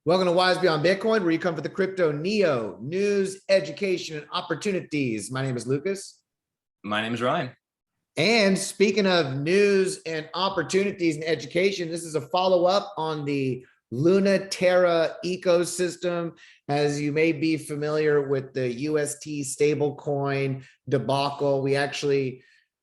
Welcome to Wise Beyond Bitcoin, where you come for the crypto neo news, education, and opportunities. My name is Lucas. My name is Ryan. And speaking of news and opportunities and education, this is a follow-up on the Luna Terra ecosystem. As you may be familiar with the UST stablecoin debacle, we actually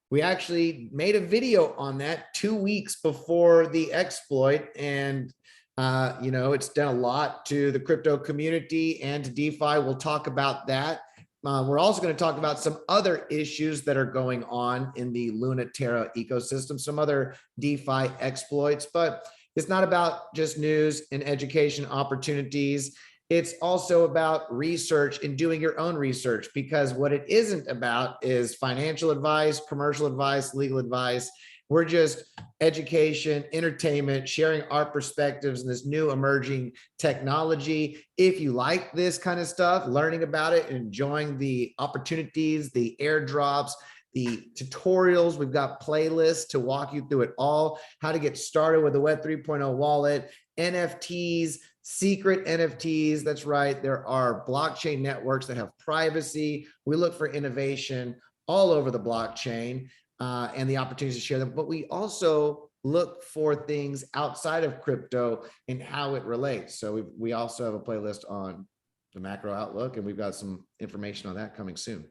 made a video on that 2 weeks before the exploit, and it's done a lot to the crypto community and to DeFi. We'll talk about that. We're also going to talk about some other issues that are going on in the Luna Terra ecosystem, some other DeFi exploits, but it's not about just news and education opportunities. It's also about research and doing your own research, because what it isn't about is financial advice, commercial advice, legal advice. We're just education, entertainment, sharing our perspectives in this new emerging technology. If you like this kind of stuff, learning about it, enjoying the opportunities, the airdrops, the tutorials, we've got playlists to walk you through it all, how to get started with the Web 3.0 wallet, NFTs, secret NFTs. That's right. There are blockchain networks that have privacy. We look for innovation all over the blockchain. And the opportunities to share them, but we also look for things outside of crypto and how it relates. So we also have a playlist on the macro outlook, and we've got some information on that coming soon.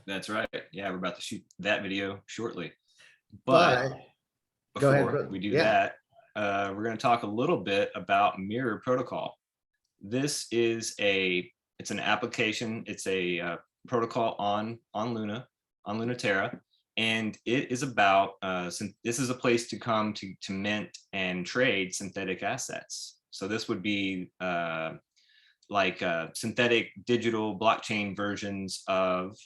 That's right. Yeah, we're about to shoot that video shortly. But before we do that, we're going to talk a little bit about Mirror Protocol. This is it's an application. It's a protocol on Luna Terra. And it is about, this is a place to come to mint and trade synthetic assets. So this would be like synthetic digital blockchain versions of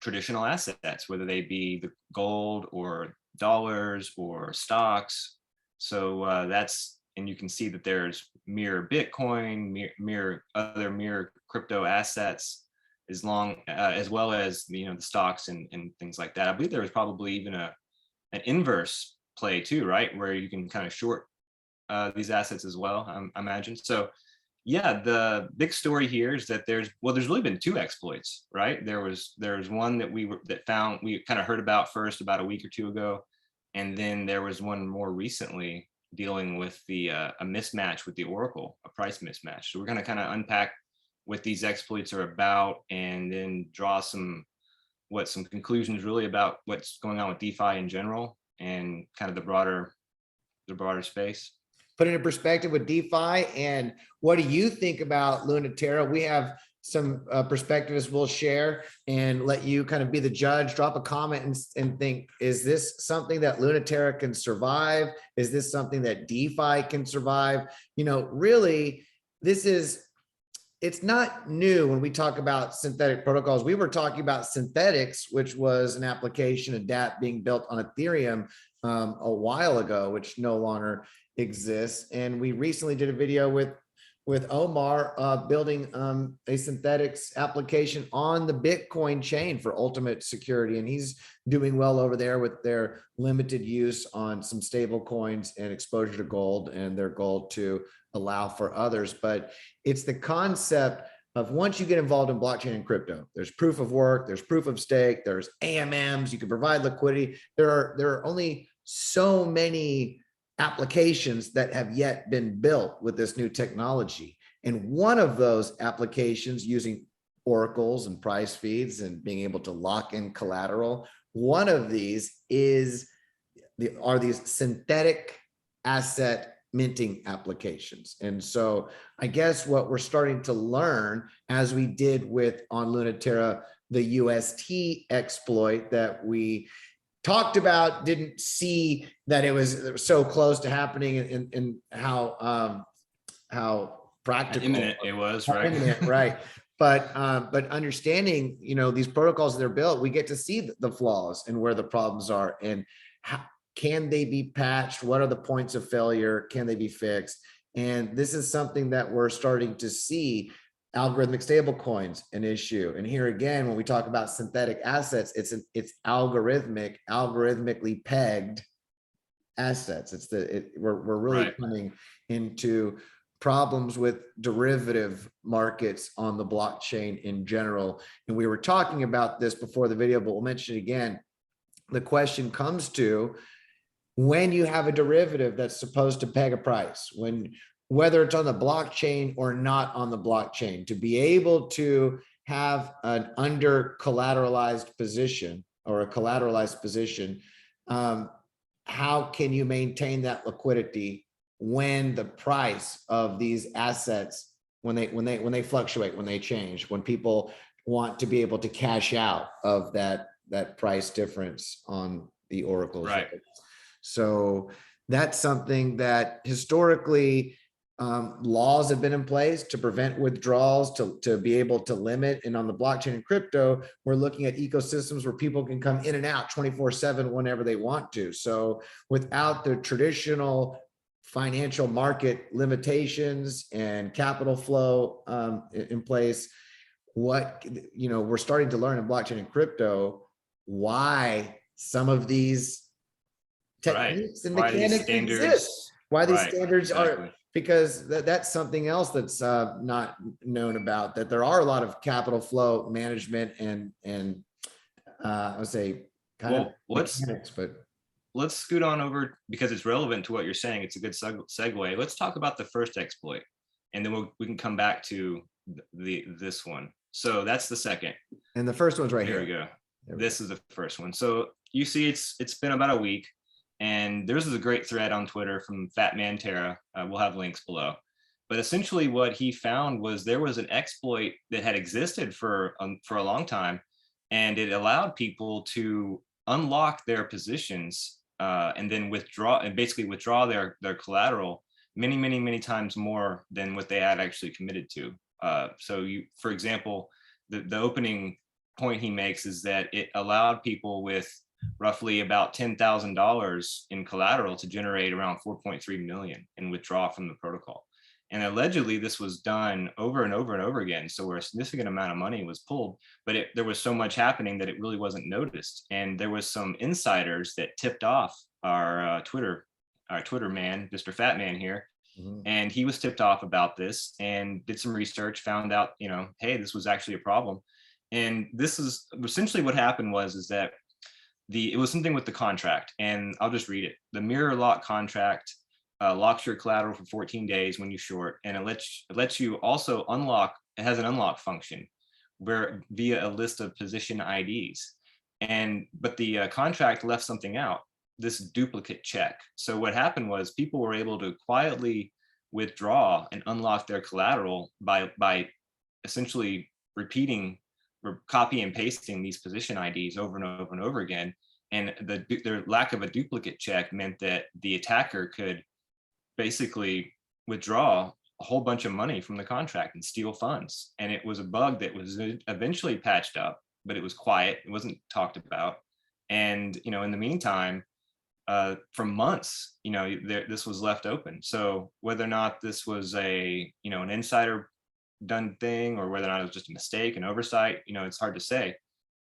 traditional assets, whether they be the gold or dollars or stocks. So and you can see that there's Mirror Bitcoin, other Mirror crypto assets, as well as the stocks and things like that. I believe there was probably even an inverse play too, right, where you can kind of short these assets as well, I imagine. So yeah, the big story here is that there's really been two exploits, right? There's one that we kind of heard about first about a week or two ago, and then there was one more recently dealing with a mismatch with the Oracle, a price mismatch. So we're going to kind of unpack what these exploits are about, and then draw some conclusions really about what's going on with DeFi in general and kind of the broader space. Put it in perspective with DeFi. And what do you think about Luna Terra? We have some perspectives we'll share and let you kind of be the judge. Drop a comment and think, is this something that Luna Terra can survive? Is this something that DeFi can survive? Really, it's not new when we talk about synthetic protocols. We were talking about synthetics, which was an application, a dApp being built on Ethereum a while ago, which no longer exists. And we recently did a video with Omar building a synthetics application on the Bitcoin chain for ultimate security. And he's doing well over there with their limited use on some stable coins and exposure to gold, and their goal to allow for others. But it's the concept of, once you get involved in blockchain and crypto, there's proof of work, there's proof of stake, there's AMMs, you can provide liquidity. There are only so many applications that have yet been built with this new technology. And one of those applications, using oracles and price feeds and being able to lock in collateral, one of these are these synthetic asset minting applications. And so I guess what we're starting to learn, as we did on Luna Terra, the UST exploit that we talked about, didn't see that it was so close to happening, and how practical imminent it was, right? Imminent, right. But understanding, these protocols that are built, we get to see the flaws and where the problems are, and how can they be patched? What are the points of failure? Can they be fixed? And this is something that we're starting to see. Algorithmic stablecoins, an issue. And here again, when we talk about synthetic assets, it's algorithmically pegged assets. We're really coming into problems with derivative markets on the blockchain in general. And we were talking about this before the video, but we'll mention it again. The question comes to, when you have a derivative that's supposed to peg a price, whether it's on the blockchain or not on the blockchain, to be able to have an under collateralized position or a collateralized position, how can you maintain that liquidity when the price of these assets, when they fluctuate, when they change, when people want to be able to cash out of that price difference on the oracles? Right. So that's something that historically laws have been in place to prevent withdrawals, to be able to limit. And on the blockchain and crypto, we're looking at ecosystems where people can come in and out 24/7 whenever they want to. So without the traditional financial market limitations and capital flow in place, we're starting to learn in blockchain and crypto why some of these techniques and mechanics exist, why these standards are, because that's something else that's not known about, that there are a lot of capital flow management and I would say mechanics, but let's scoot on over, because it's relevant to what you're saying. It's a good segue. Let's talk about the first exploit, and then we can come back to this one. So that's the second. And the first one's right here. Here we go. This is the first one. So you see, it's been about a week, and there's a great thread on Twitter from FatManTara. We'll have links below. But essentially, what he found was there was an exploit that had existed for a long time, and it allowed people to unlock their positions and then basically withdraw their collateral many times more than what they had actually committed to. So for example, the opening point he makes is that it allowed people with roughly about $10,000 in collateral to generate around 4.3 million and withdraw from the protocol. And allegedly this was done over and over and over again. So where a significant amount of money was pulled, but there was so much happening that it really wasn't noticed. And there was some insiders that tipped off our Twitter man, Mr. Fat Man here. Mm-hmm. And he was tipped off about this and did some research, found out, hey, this was actually a problem. And this is essentially what happened is that it was something with the contract, and I'll just read it. The mirror lock contract locks your collateral for 14 days when you short, and it lets you also unlock. It has an unlock function via a list of position IDs, but the contract left something out, this duplicate check. So what happened was people were able to quietly withdraw and unlock their collateral by essentially repeating or copy and pasting these position IDs over and over and over again. And the lack of a duplicate check meant that the attacker could basically withdraw a whole bunch of money from the contract and steal funds. And it was a bug that was eventually patched up, but it was quiet. It wasn't talked about. And, in the meantime, for months, this was left open. So whether or not this was an insider done thing, or whether or not it was just a mistake, an oversight, it's hard to say.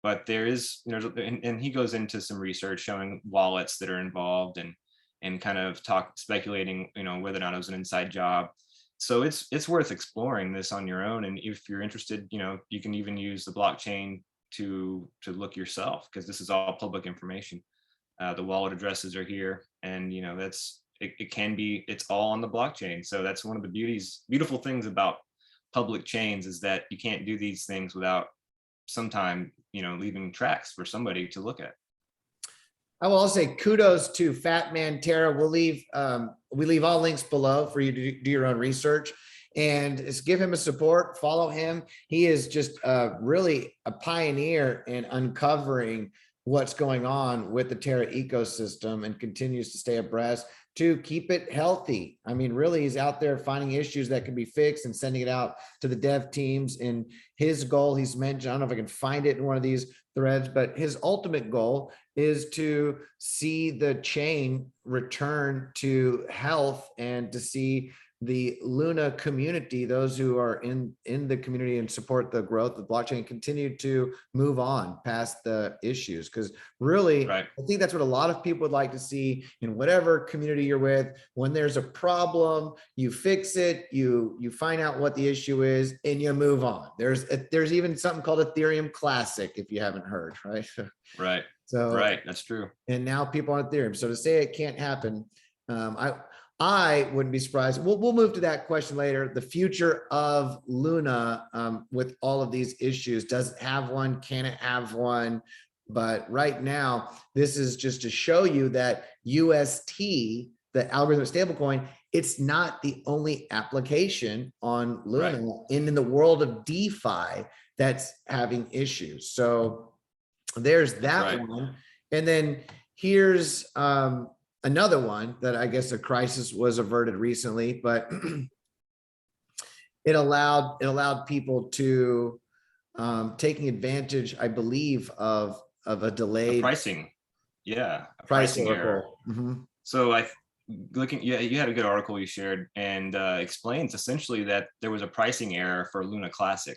But and he goes into some research showing wallets that are involved and kind of speculating, whether or not it was an inside job. So it's worth exploring this on your own. And if you're interested, you can even use the blockchain to look yourself, because this is all public information. The wallet addresses are here, and it's all on the blockchain. So that's one of the beautiful things about public chains, is that you can't do these things without sometime, leaving tracks for somebody to look at. I will also say kudos to FatManTara. We leave all links below for you to do your own research, and just give him a support, follow him. He is just really a pioneer in uncovering what's going on with the Terra ecosystem, and continues to stay abreast to keep it healthy. I mean, really, he's out there finding issues that can be fixed and sending it out to the dev teams. And his goal, he's mentioned, I don't know if I can find it in one of these threads, but his ultimate goal is to see the chain return to health, and to see the Luna community, those who are in the community and support the growth of blockchain, continue to move on past the issues. Because really, right. I think that's what a lot of people would like to see in whatever community you're with. When there's a problem, you fix it, you find out what the issue is, and you move on. There's even something called Ethereum Classic, if you haven't heard, right? Right. So right, that's true. And now people on Ethereum. So to say it can't happen, I wouldn't be surprised. We'll move to that question later. The future of Luna with all of these issues. Does it have one? Can it have one? But right now, this is just to show you that UST, the algorithmic stablecoin, it's not the only application on Luna in the world of DeFi that's having issues. So there's that one. And then here's another one that I guess a crisis was averted recently, but it allowed people to taking advantage, I believe, of a delayed pricing. Yeah, a pricing error. So you had a good article you shared, and explains essentially that there was a pricing error for Luna Classic,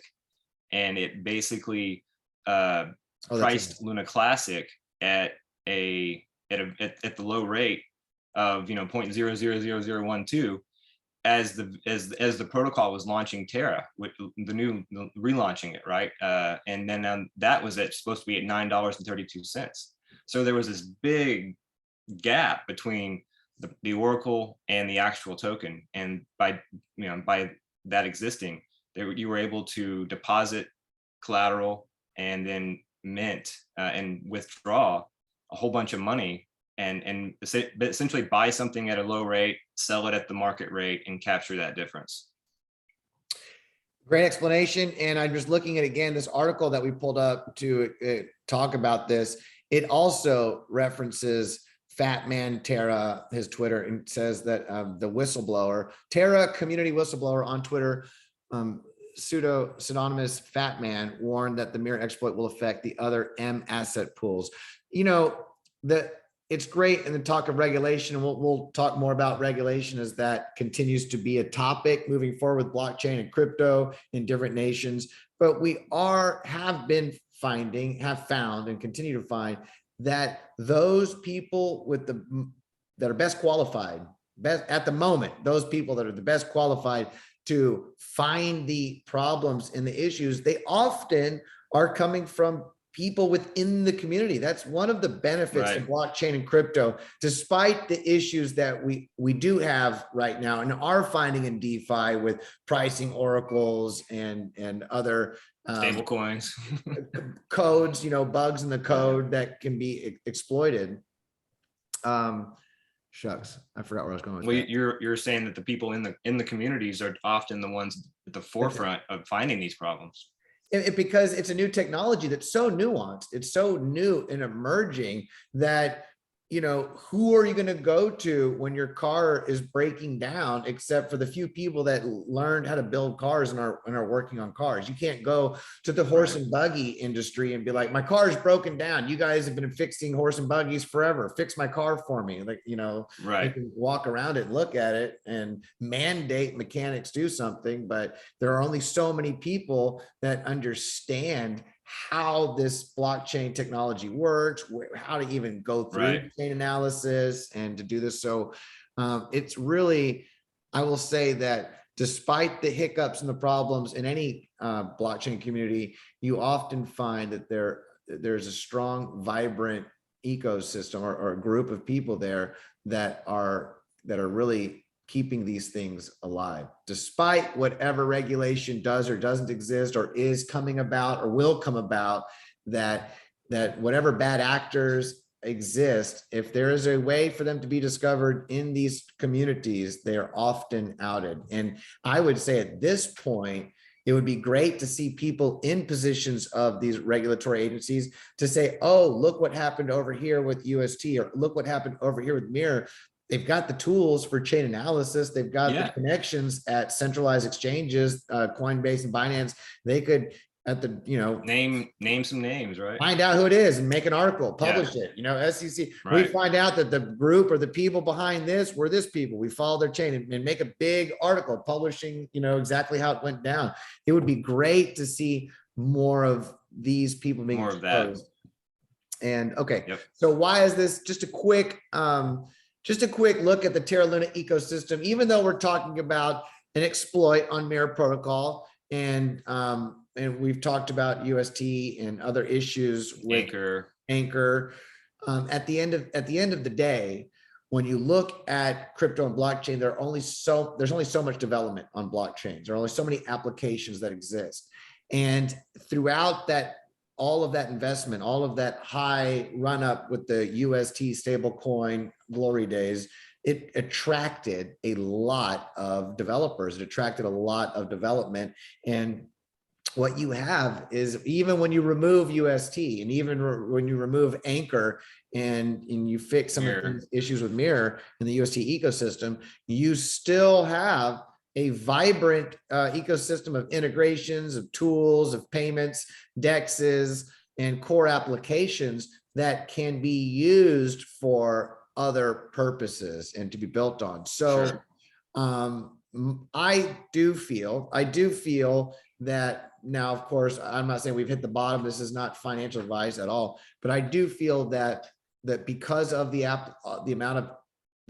and it basically priced Luna Classic at the low rate of 0.000012 as the protocol was launching Terra, with relaunching it, right? And then that was supposed to be at $9.32. So there was this big gap between the oracle and the actual token, and by that existing, you were able to deposit collateral and then mint and withdraw a whole bunch of money and essentially buy something at a low rate, sell it at the market rate, and capture that difference. Great explanation. And I'm just looking at, again, this article that we pulled up to talk about this. It also references FatManTara, his Twitter, and says that the whistleblower, Terra community whistleblower on Twitter, pseudonymous Fatman, warned that the mirror exploit will affect the other M asset pools. It's great in the talk of regulation, and we'll talk more about regulation as that continues to be a topic moving forward with blockchain and crypto in different nations. But we have found and continue to find that those people that are best qualified, at the moment, those people that are the best qualified to find the problems and the issues, they often are coming from people within the community. That's one of the benefits of blockchain and crypto, despite the issues that we do have right now and are finding in DeFi with pricing oracles and other stable coins, codes, bugs in the code that can be exploited. Shucks, I forgot where I was going with that. You're saying that the people in the communities are often the ones at the forefront of finding these problems. Because it's a new technology that's so nuanced, it's so new and emerging that, who are you going to go to when your car is breaking down, except for the few people that learned how to build cars and are working on cars? You can't go to the horse and buggy industry and be like, my car is broken down. You guys have been fixing horse and buggies forever. Fix my car for me. You can walk around it, look at it, and mandate mechanics do something. But there are only so many people that understand how this blockchain technology works, how to even go through chain analysis and to do this. So it's really, I will say that despite the hiccups and the problems in any blockchain community, you often find that there's a strong, vibrant ecosystem or a group of people there that are really keeping these things alive, despite whatever regulation does or doesn't exist or is coming about or will come about, that whatever bad actors exist, if there is a way for them to be discovered in these communities, they are often outed. And I would say at this point, it would be great to see people in positions of these regulatory agencies to say, oh, look what happened over here with UST, or look what happened over here with Mirror. They've got the tools for chain analysis. They've got the connections at centralized exchanges, Coinbase and Binance. They could at the, you know, name some names, right? Find out who it is and make an article, publish it, you know, SEC. Right. We find out that the group or the people behind this were this people. We follow their chain and make a big article publishing, you know, exactly how it went down. It would be great to see more of these people being exposed. And okay, so why is this just a quick look at the Terra Luna ecosystem, even though we're talking about an exploit on Mirror Protocol, and we've talked about UST and other issues with Anchor. At the end of the day, when you look at crypto and blockchain, there's only so much development on blockchains. There are only so many applications that exist, and throughout that, all of that investment, all of that high run up with the UST stablecoin glory days, it attracted a lot of developers. It attracted a lot of development. And what you have is, even when you remove UST and even when you remove Anchor and you fix some of the issues with Mirror in the UST ecosystem, you still have a vibrant ecosystem of integrations, of tools, of payments, DEXs, and core applications that can be used for other purposes and to be built on. So I do feel that now, of course, I'm not saying we've hit the bottom. This is not financial advice at all, but I do feel that because of the amount of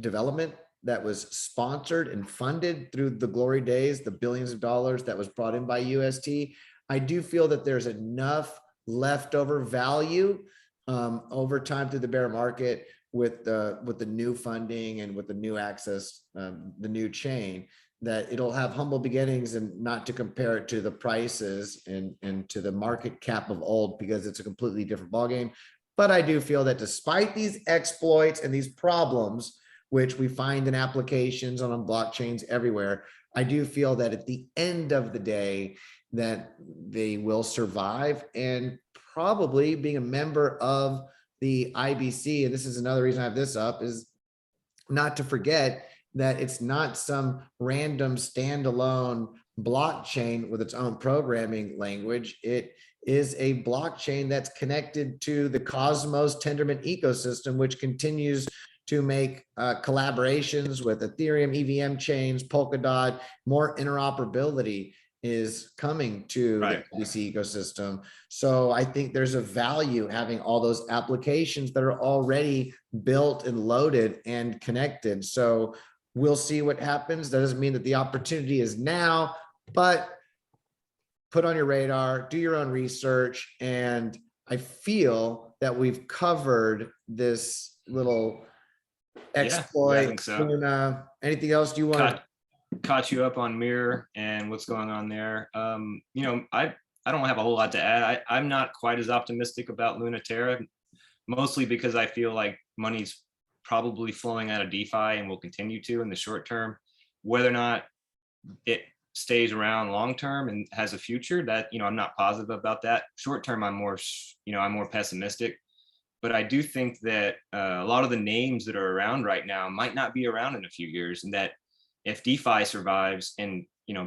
development that was sponsored and funded through the glory days, the billions of dollars that was brought in by UST, I do feel that there's enough leftover value over time through the bear market with the new funding and with the new access, the new chain, that it'll have humble beginnings, and not to compare it to the prices and to the market cap of old, because it's a completely different ballgame. But I do feel that despite these exploits and these problems, which we find in applications on blockchains everywhere, I do feel that at the end of the day, that they will survive. And probably being a member of the IBC, and this is another reason I have this up, is not to forget that it's not some random standalone blockchain with its own programming language. It is a blockchain that's connected to the Cosmos Tendermint ecosystem, which continues to make collaborations with Ethereum, EVM chains, Polkadot. More interoperability is coming to the IBC ecosystem. So I think there's a value having all those applications that are already built and loaded and connected. So we'll see what happens. That doesn't mean that the opportunity is now, but put on your radar, do your own research. And I feel that we've covered this little exploit. So. Anything else you want? Caught you up on Mirror and what's going on there. You know, I don't have a whole lot to add. I'm not quite as optimistic about Luna Terra, mostly because I feel like money's probably flowing out of DeFi and will continue to in the short term. Whether or not it stays around long term and has a future, that, you know, I'm not positive about that. Short term, I'm more pessimistic. But I do think that a lot of the names that are around right now might not be around in a few years, and that if DeFi survives and, you know,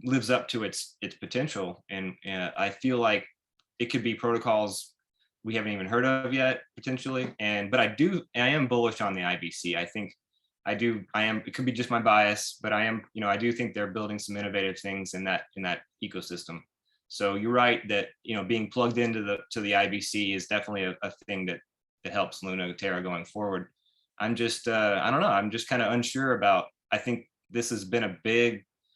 lives up to its potential, and I feel like it could be protocols we haven't even heard of yet potentially. But I am bullish on the IBC. It could be just my bias, but I do think they're building some innovative things in that ecosystem. So you're right that, you know, being plugged into the IBC is definitely a thing that helps Luna Terra going forward. I'm just I don't know. I'm just kind of unsure about. I think this has been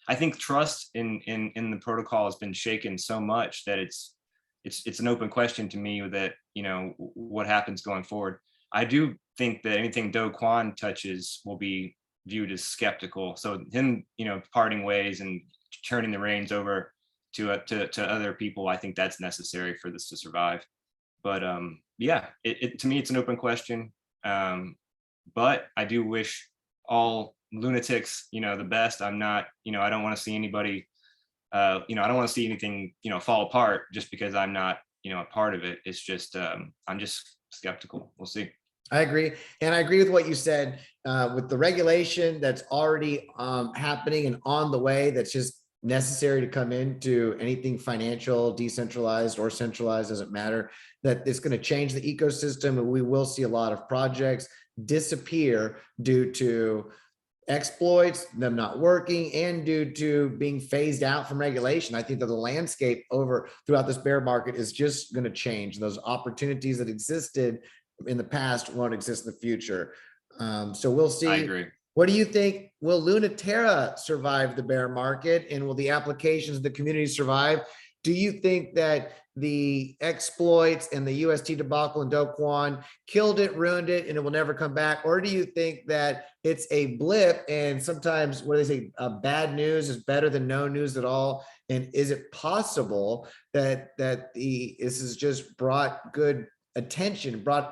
I think trust in the protocol has been shaken so much that it's an open question to me that, you know, what happens going forward. I do think that anything Do Kwon touches will be viewed as skeptical. So him, you know, parting ways and turning the reins over to other people, I think that's necessary for this to survive. But yeah, to me, it's an open question. But I do wish all lunatics, you know, the best. I'm not, you know, I don't want to see anybody, you know, I don't want to see anything, you know, fall apart just because I'm not, you know, a part of it. It's just, I'm just skeptical. We'll see. I agree. And I agree with what you said with the regulation that's already happening and on the way. That's just necessary to come into anything financial, decentralized or centralized, doesn't matter, that it's going to change the ecosystem, and we will see a lot of projects disappear due to exploits, them not working, and due to being phased out from regulation. I think that the landscape throughout this bear market is just going to change. Those opportunities that existed in the past won't exist in the future. So we'll see. I agree. What do you think? Will Terra survive the bear market, and will the applications of the community survive? Do you think that the exploits and the UST debacle and Do Kwon killed it, ruined it, and it will never come back? Or do you think that it's a blip, and sometimes, what do they say, bad news is better than no news at all? And is it possible that this has just brought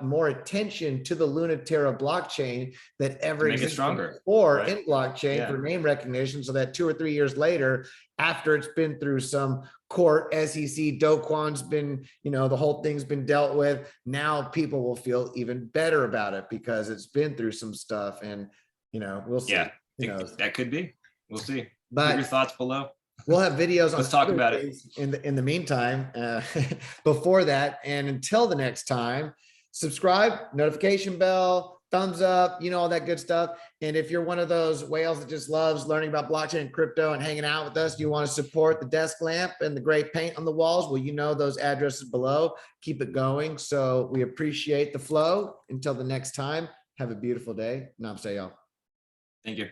more attention to the Terra blockchain that ever existed stronger or in blockchain for name recognition, so that 2 or 3 years later, after it's been through some court, SEC, Do Kwon's been, the whole thing's been dealt with, now people will feel even better about it because it's been through some stuff, and we'll see. That could be. We'll see. But give your thoughts below. We'll have videos on Let's talk about it in the meantime, before that. And until the next time, subscribe, notification bell, thumbs up, all that good stuff. And if you're one of those whales that just loves learning about blockchain and crypto and hanging out with us, you want to support the desk lamp and the great paint on the walls, well, those addresses below. Keep it going. So we appreciate the flow. Until the next time, have a beautiful day. Namaste, y'all. Thank you.